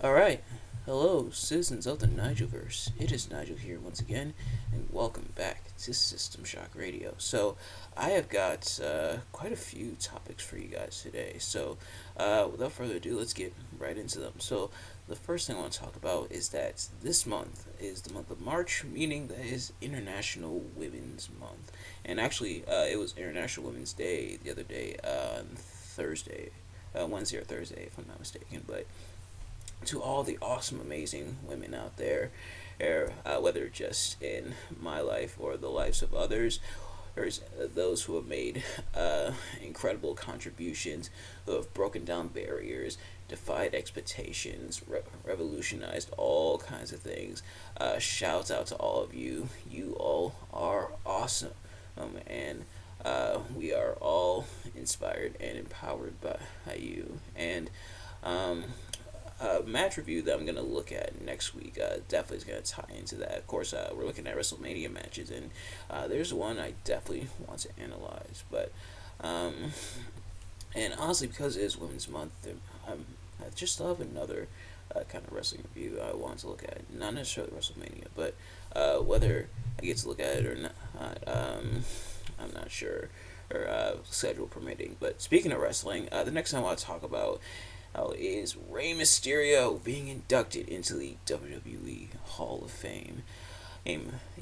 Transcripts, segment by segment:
Alright, hello, citizens of the Nigelverse. It is Nigel here once again, and welcome back to System Shock Radio. So, I have got quite a few topics for you guys today. Without further ado, let's get right into them. So, the first thing I want to talk about is that this month is the month of March, meaning that is International Women's Month. And actually, it was International Women's Day the other day, Thursday, Wednesday or Thursday, if I'm not mistaken. But to all the awesome, amazing women out there, whether just in my life or the lives of others, there's those who have made incredible contributions, who have broken down barriers, defied expectations, revolutionized all kinds of things. Shouts out to all of you. You all are awesome. And we are all inspired and empowered by you. And um, match review that I'm gonna look at next week definitely is gonna tie into that. Of course, we're looking at WrestleMania matches, and there's one I definitely want to analyze. But um, and honestly, because it is Women's Month, I just still have another kind of wrestling review I want to look at. Not necessarily WrestleMania, but whether I get to look at it or not, I'm not sure, or schedule permitting. But speaking of wrestling, the next time I want to talk about is Rey Mysterio being inducted into the WWE Hall of Fame.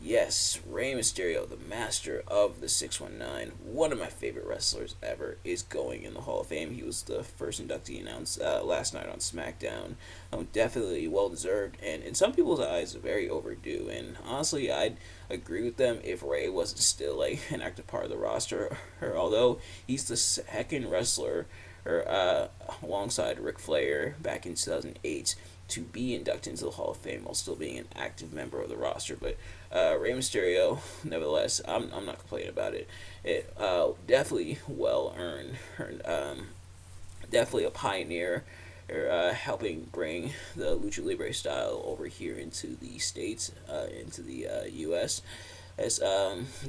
Yes, Rey Mysterio, the master of the 619, one of my favorite wrestlers ever, is going in the Hall of Fame. He was the first inductee announced last night on SmackDown. Definitely well deserved, and in some people's eyes, very overdue. And honestly, I'd agree with them if Rey wasn't still like an active part of the roster. Or although he's the second wrestler or alongside Ric Flair back in 2008 to be inducted into the Hall of Fame while still being an active member of the roster. But Rey Mysterio, nevertheless, I'm not complaining about it. It definitely well earned. Definitely a pioneer, or helping bring the lucha libre style over here into the states, into the U.S. As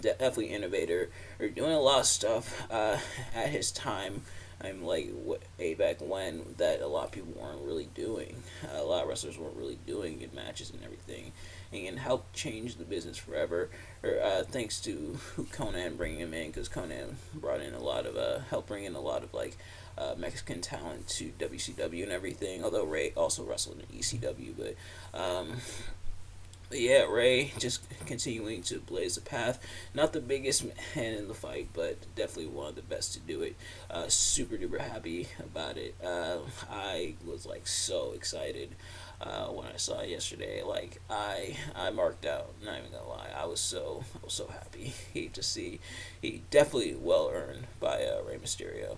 definitely innovator, or doing a lot of stuff at his time. I'm like way back when that a lot of people weren't really doing. A lot of wrestlers weren't really doing in matches and everything, and helped change the business forever. Or thanks to Conan bringing him in, because Conan brought in a lot of helped bring in a lot of like Mexican talent to WCW and everything. Although Ray also wrestled in ECW, but yeah, Ray just continuing to blaze the path. Not the biggest man in the fight, but definitely one of the best to do it. Super duper happy about it. I was like so excited when I saw it yesterday. Like I marked out. Not even gonna lie, I was so happy to see. He definitely well earned by Rey Mysterio.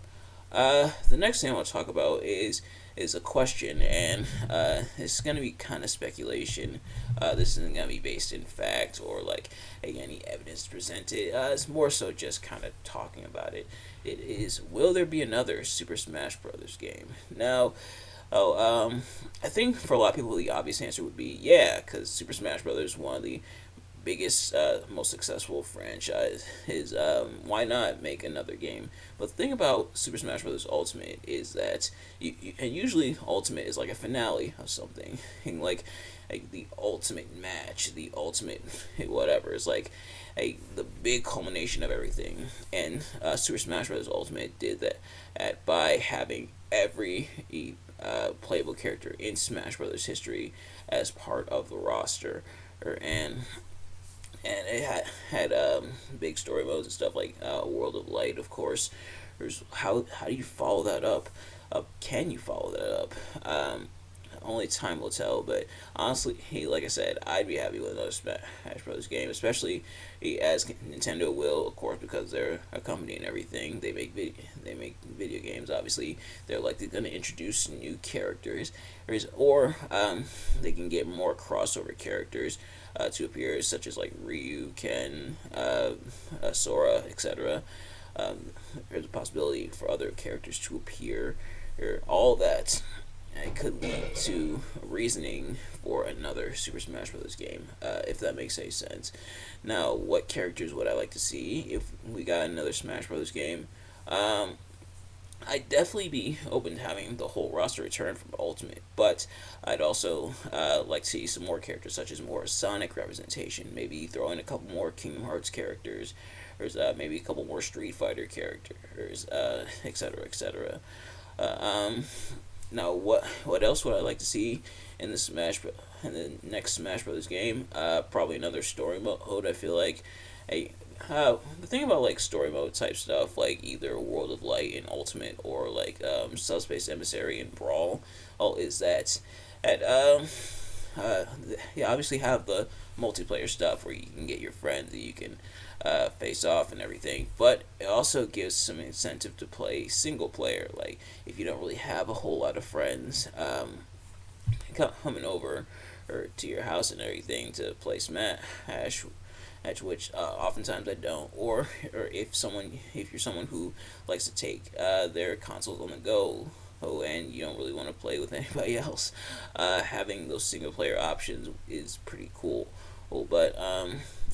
The next thing I want to talk about is a question, and it's gonna be kind of speculation. This isn't gonna be based in fact or like hey, any evidence presented. It's more so just kind of talking about it. It is, will there be another Super Smash Brothers game? Now, I think for a lot of people the obvious answer would be yeah, because Super Smash Brothers is one of the biggest, most successful franchise is why not make another game? But the thing about Super Smash Bros. Ultimate is that and usually Ultimate is like a finale of something, and like the ultimate match, the ultimate whatever. It's like the big culmination of everything. And Super Smash Bros. Ultimate did that by having every playable character in Smash Bros. History as part of the roster. And it had big story modes and stuff like World of Light, of course. There's how do you follow that up? Can you follow that up? Only time will tell. But honestly, like I said, I'd be happy with another Smash Bros. Game, especially as Nintendo will, of course, because they're a company and everything. They make video games. Obviously, they're likely going to introduce new characters, or they can get more crossover characters to appear, such as like Ryu, Ken, Sora, etc. There's a possibility for other characters to appear, or all that. It could lead to reasoning for another Super Smash Bros. Game, if that makes any sense. Now, what characters would I like to see if we got another Smash Bros. Game? Um, I'd definitely be open to having the whole roster return from Ultimate, but I'd also like to see some more characters, such as more Sonic representation. Maybe throw in a couple more Kingdom Hearts characters, or maybe a couple more Street Fighter characters, etc., etc. Uh, um, Now, what else would I like to see in the in the next Smash Brothers game? Probably another story mode. I feel like, hey, the thing about like story mode type stuff, like either World of Light and Ultimate or like Subspace Emissary and Brawl, is that at you obviously have the multiplayer stuff where you can get your friends that you can face off and everything, but it also gives some incentive to play single player. Like if you don't really have a whole lot of friends coming over or to your house and everything to play Smash, at which oftentimes I don't, or if you're someone who likes to take their consoles on the go. Oh, and you don't really want to play with anybody else. Having those single player options is pretty cool. Well, but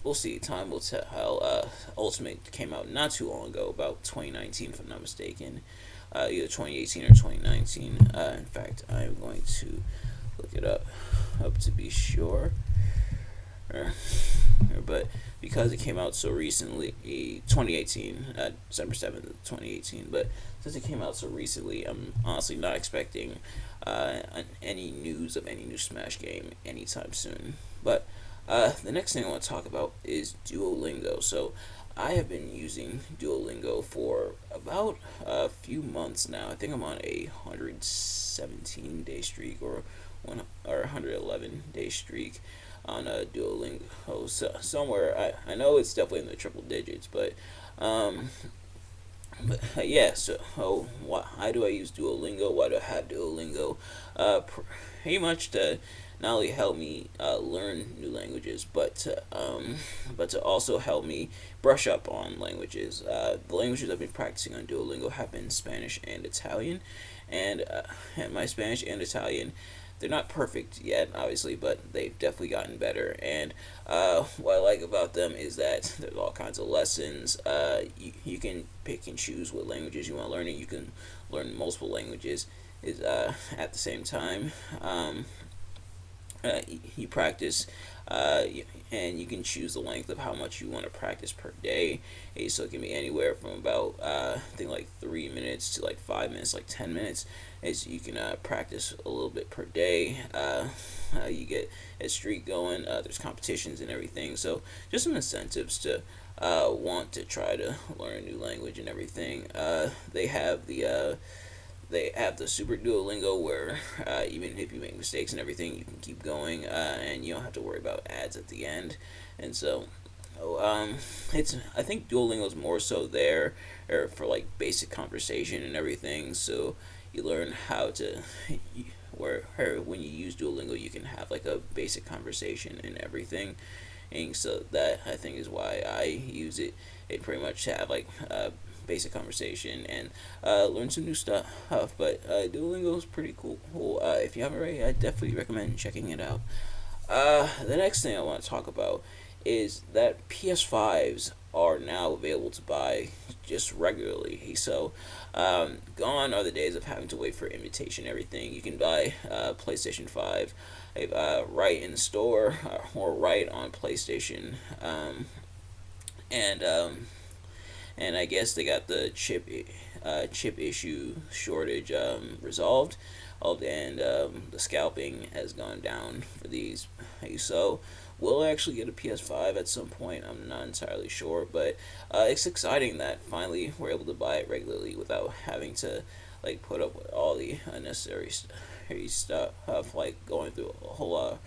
we'll see. Time will tell. Ultimate came out not too long ago, about 2019, if I'm not mistaken. Either 2018 or 2019. In fact, I'm going to look it up to be sure. But because it came out so recently, 2018, December 7th, 2018. But since it came out so recently, I'm honestly not expecting any news of any new Smash game anytime soon. But the next thing I want to talk about is Duolingo. So I have been using Duolingo for about a few months now. I think I'm on a 117-day streak or 111-day streak on a Duolingo. So somewhere I know it's definitely in the triple digits, um, but yeah. So why do I use Duolingo? Why do I have Duolingo? Pretty much to not only help me learn new languages, but to also help me brush up on languages. The languages I've been practicing on Duolingo have been Spanish and Italian, and my Spanish and Italian, they're not perfect yet, obviously, but they've definitely gotten better. And what I like about them is that there's all kinds of lessons. You can pick and choose what languages you want to learn, and you can learn multiple languages at the same time. You practice, and you can choose the length of how much you want to practice per day. So it can be anywhere from about I think like 3 minutes to like 5 minutes, like 10 minutes. As you can practice a little bit per day. You get a streak going. There's competitions and everything. So just some incentives to want to try to learn a new language and everything. They have the Super Duolingo where even if you make mistakes and everything, you can keep going, and you don't have to worry about ads at the end. And so, it's I think Duolingo is more so there or for like basic conversation and everything. So you learn how to where when you use Duolingo, you can have like a basic conversation and everything. And so that I think is why I use it. It pretty much have like basic conversation and learn some new stuff. But Duolingo is pretty cool. If you haven't already, I definitely recommend checking it out. The next thing I want to talk about is that PS5s are now available to buy just regularly. So, gone are the days of having to wait for invitation and everything. You can buy PlayStation 5 right in the store or right on PlayStation. And and I guess they got the chip issue shortage resolved. And the scalping has gone down for these. So we'll actually get a PS5 at some point. I'm not entirely sure, but it's exciting that finally we're able to buy it regularly without having to like put up with all the unnecessary stuff, like going through a whole lot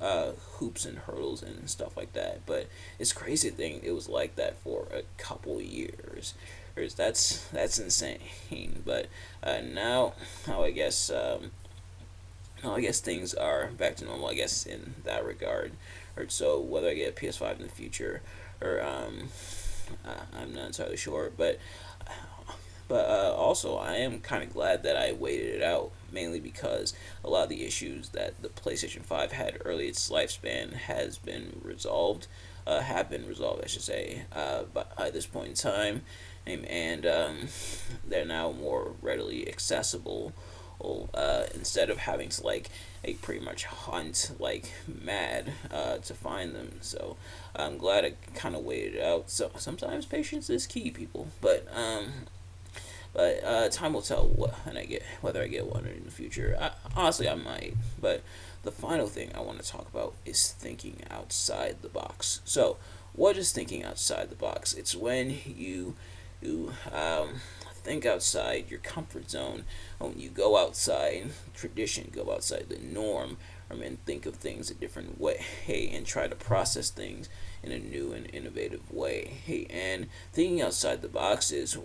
of hoops and hurdles and stuff like that. But it's crazy to think it was like that for a couple years. That's insane. But now, how I guess things are back to normal. I guess in that regard. Or so whether I get a PS5 in the future, or I'm not entirely sure. But also, I am kind of glad that I waited it out, mainly because a lot of the issues that the PlayStation 5 had early its lifespan has been resolved, have been resolved, I should say, by this point in time. and they're now more readily accessible. Instead of having to pretty much hunt like mad to find them. So I'm glad I kind of waited it out. So sometimes patience is key, people. But time will tell whether I get one in the future. Honestly, I might. But the final thing I want to talk about is thinking outside the box. So, what is thinking outside the box? It's when you think outside your comfort zone. When you go outside tradition, go outside the norm, and think of things a different way, and try to process things in a new and innovative way. And thinking outside the box is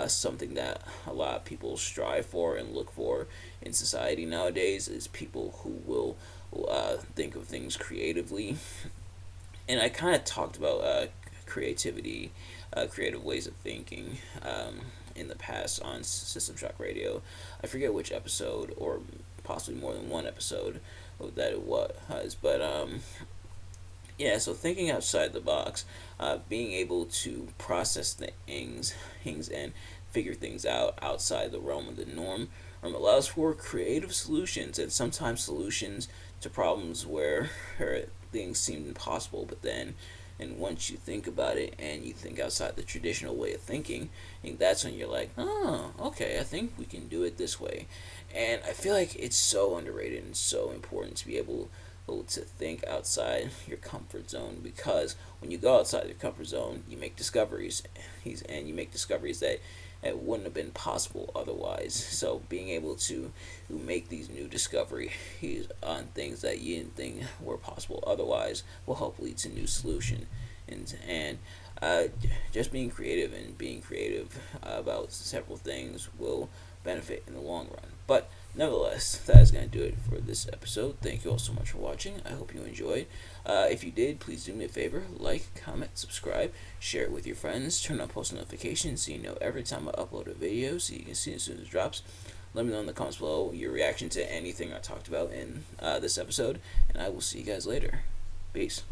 something that a lot of people strive for and look for in society nowadays. Is people who will think of things creatively. And I kind of talked about creativity, creative ways of thinking in the past on System Shock Radio. I forget which episode, or possibly more than one episode that it was, but yeah. So thinking outside the box, being able to process things and figure things out outside the realm of the norm, allows for creative solutions, and sometimes solutions to problems where things seem impossible. But then, and once you think about it and you think outside the traditional way of thinking, and that's when you're like, oh, okay, I think we can do it this way. And I feel like it's so underrated and so important to be able to think outside your comfort zone, because when you go outside your comfort zone, you make discoveries, and you make discoveries that it wouldn't have been possible otherwise. So being able to make these new discoveries on things that you didn't think were possible otherwise will help lead to new solution. And just being creative about several things will benefit in the long run. But nevertheless, that is going to do it for this episode. Thank you all so much for watching. I hope you enjoyed. If you did, please do me a favor: like, comment, subscribe, share it with your friends, turn on post notifications so you know every time I upload a video, so you can see it as soon as it drops. Let me know in the comments below your reaction to anything I talked about in this episode, and I will see you guys later. Peace.